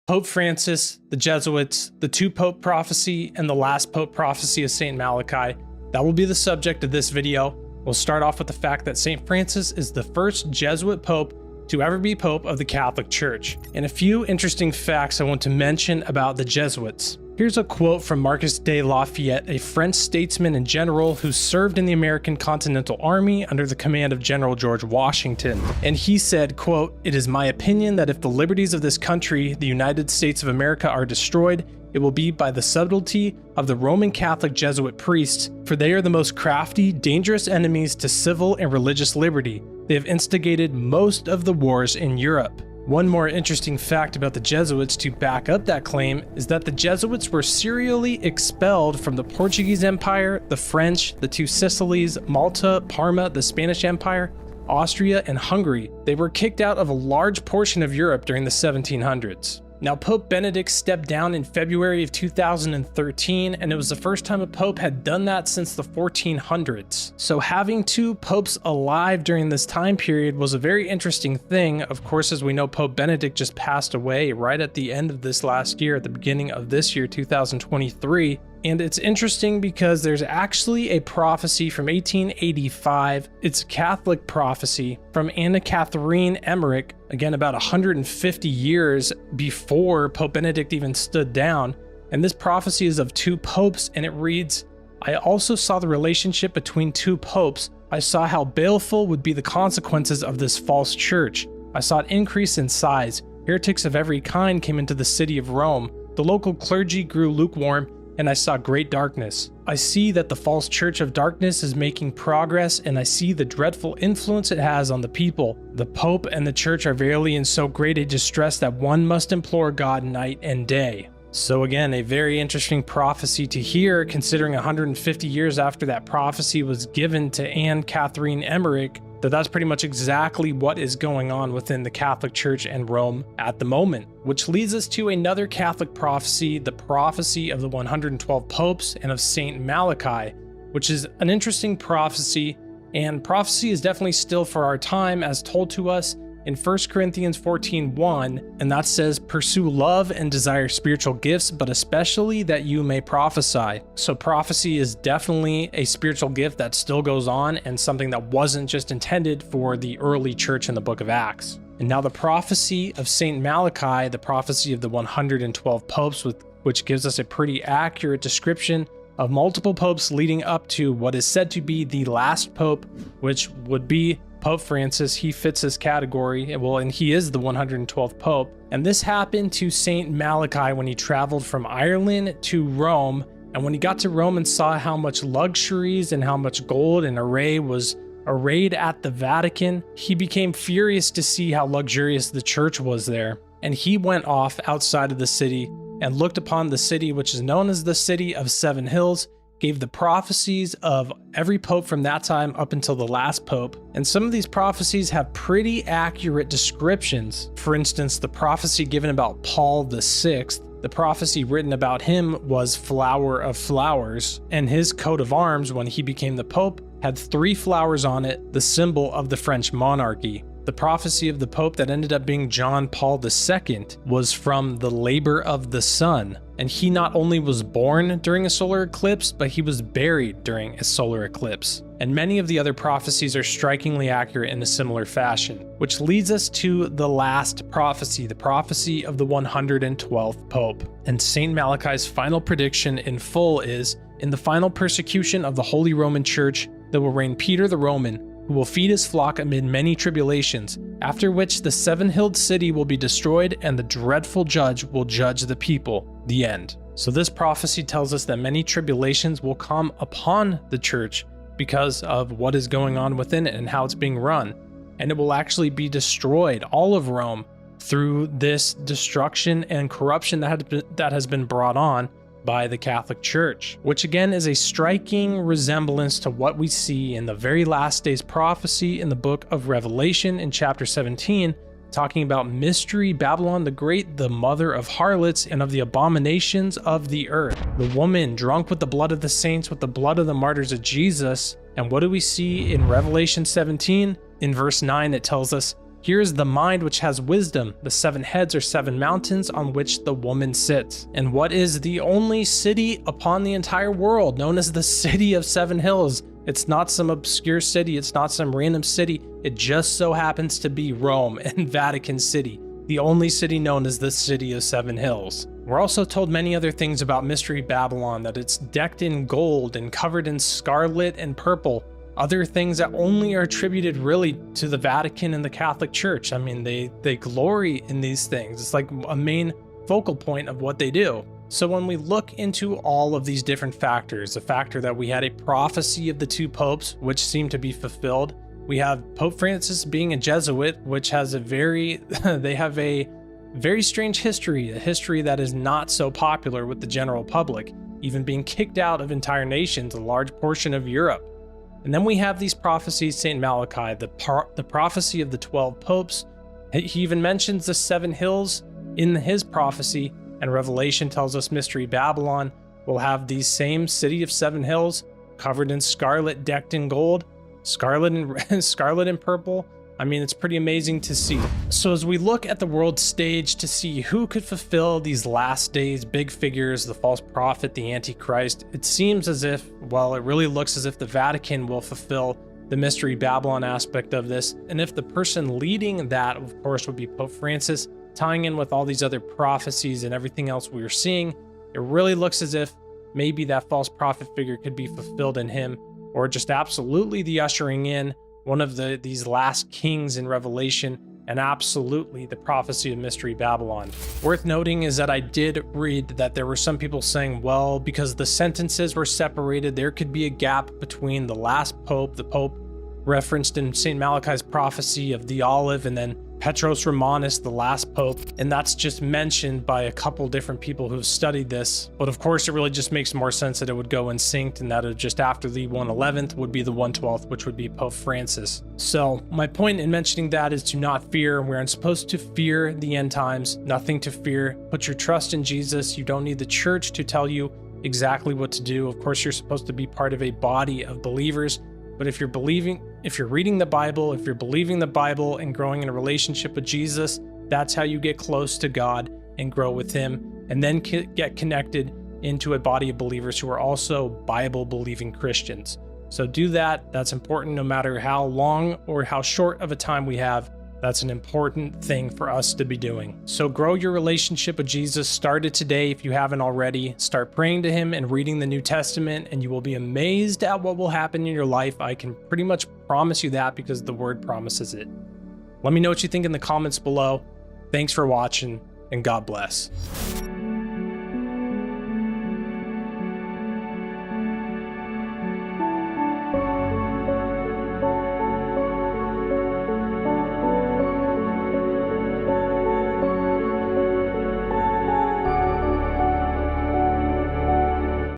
Pope Francis, the Jesuits, the two-pope prophecy, and the last pope prophecy of St. Malachi. That will be the subject of this video. We'll start off with the fact that St. Francis is the first Jesuit pope to ever be pope of the Catholic Church. And a few interesting facts I want to mention about the Jesuits. Here's a quote from Marquis de Lafayette, a French statesman and general who served in the American Continental Army under the command of General George Washington. And he said, quote, "It is my opinion that if the liberties of this country, the United States of America, are destroyed, it will be by the subtlety of the Roman Catholic Jesuit priests, for they are the most crafty, dangerous enemies to civil and religious liberty. They have instigated most of the wars in Europe." One more interesting fact about the Jesuits to back up that claim is that the Jesuits were serially expelled from the Portuguese Empire, the French, the two Sicilies, Malta, Parma, the Spanish Empire, Austria, and Hungary. They were kicked out of a large portion of Europe during the 1700s. Now, Pope Benedict stepped down in February of 2013, and it was the first time a pope had done that since the 1400s. So having two popes alive during this time period was a very interesting thing. Of course, as we know, Pope Benedict just passed away right at the end of this last year, at the beginning of this year, 2023. And it's interesting because there's actually a prophecy from 1885. It's a Catholic prophecy from Anna Catherine Emmerich, again about 150 years before Pope Benedict even stood down. And this prophecy is of two popes, and it reads, "I also saw the relationship between two popes. I saw how baleful would be the consequences of this false church. I saw it increase in size. Heretics of every kind came into the city of Rome. The local clergy grew lukewarm, and I saw great darkness. I see that the false church of darkness is making progress, and I see the dreadful influence it has on the people. The Pope and the church are verily in so great a distress that one must implore God night and day." So again, a very interesting prophecy to hear, considering 150 years after that prophecy was given to Anne Catherine Emmerich, that's pretty much exactly what is going on within the Catholic Church and Rome at the moment. Which leads us to another Catholic prophecy, the prophecy of the 112 popes and of St. Malachi, which is an interesting prophecy, and prophecy is definitely still for our time as told to us in 1 Corinthians 14:1, and that says, "Pursue love and desire spiritual gifts, but especially that you may prophesy." So prophecy is definitely a spiritual gift that still goes on, and something that wasn't just intended for the early church in the book of Acts. And now the prophecy of St. Malachi, the prophecy of the 112 popes, which gives us a pretty accurate description of multiple popes leading up to what is said to be the last pope, which would be Pope Francis. He fits this category, and he is the 112th pope. And this happened to St. Malachi when he traveled from Ireland to Rome. And when he got to Rome and saw how much luxuries and how much gold and array was arrayed at the Vatican, he became furious to see how luxurious the church was there. And he went off outside of the city and looked upon the city, which is known as the City of Seven Hills, gave the prophecies of every pope from that time up until the last pope. And some of these prophecies have pretty accurate descriptions. For instance, the prophecy given about Paul VI, the prophecy written about him was Flower of Flowers, and his coat of arms when he became the pope had 3 flowers on it, the symbol of the French monarchy. The prophecy of the pope that ended up being John Paul II was from the labor of the sun, and he not only was born during a solar eclipse, but he was buried during a solar eclipse. And many of the other prophecies are strikingly accurate in a similar fashion, which leads us to the last prophecy, the prophecy of the 112th pope. And St. Malachi's final prediction in full is, "In the final persecution of the Holy Roman Church, there will reign Peter the Roman, who will feed his flock amid many tribulations, after which the seven-hilled city will be destroyed and the dreadful judge will judge the people." The end. So this prophecy tells us that many tribulations will come upon the church because of what is going on within it and how it's being run. And it will actually be destroyed, all of Rome, through this destruction and corruption that has been brought on by the Catholic Church, which again is a striking resemblance to what we see in the very last days prophecy in the book of Revelation in chapter 17, talking about Mystery Babylon the Great, the mother of harlots and of the abominations of the earth. The woman drunk with the blood of the saints, with the blood of the martyrs of Jesus. And what do we see in Revelation 17? In verse 9, it tells us, Here is the mind which has wisdom. The 7 heads are 7 mountains on which the woman sits. And what is the only city upon the entire world, known as the City of 7 Hills? It's not some obscure city. It's not some random city. It just so happens to be Rome and Vatican City, the only city known as the City of 7 Hills. We're also told many other things about Mystery Babylon, that it's decked in gold and covered in scarlet and purple. Other things that only are attributed really to the Vatican and the Catholic Church. I mean, they glory in these things. It's like a main focal point of what they do. So when we look into all of these different factors, the factor that we had a prophecy of the 2 popes, which seemed to be fulfilled. We have Pope Francis being a Jesuit, which has they have a very strange history, a history that is not so popular with the general public, even being kicked out of entire nations, a large portion of Europe. And then we have these prophecies, St. Malachi, the prophecy of the 12 popes. He even mentions the 7 hills in his prophecy, and Revelation tells us Mystery Babylon will have these same City of 7 Hills covered in scarlet, decked in gold, scarlet and purple. I mean, it's pretty amazing to see. So as we look at the world stage to see who could fulfill these last days big figures, the false prophet, the Antichrist, it seems as if, well, it really looks as if the Vatican will fulfill the Mystery Babylon aspect of this. And if the person leading that, of course, would be Pope Francis, tying in with all these other prophecies and everything else we are seeing, it really looks as if maybe that false prophet figure could be fulfilled in him, or just absolutely the ushering in one of these last kings in Revelation, and absolutely the prophecy of Mystery Babylon. Worth noting is that I did read that there were some people saying, well, because the sentences were separated, there could be a gap between the last pope, the pope referenced in St. Malachi's prophecy of the olive, and then Petros Romanus, the last pope, and that's just mentioned by a couple different people who've studied this. But of course, it really just makes more sense that it would go in sync, and that it just after the 111th would be the 112th, which would be Pope Francis. So my point in mentioning that is to not fear. We aren't supposed to fear the end times, nothing to fear. Put your trust in Jesus. You don't need the church to tell you exactly what to do. Of course, you're supposed to be part of a body of believers. But if you're reading the Bible, if you're believing the Bible and growing in a relationship with Jesus, that's how you get close to God and grow with him, and then get connected into a body of believers who are also Bible-believing Christians. So do that. That's important no matter how long or how short of a time we have. That's an important thing for us to be doing. So grow your relationship with Jesus. Start it today if you haven't already. Start praying to him and reading the New Testament, and you will be amazed at what will happen in your life. I can pretty much promise you that because the word promises it. Let me know what you think in the comments below. Thanks for watching, and God bless.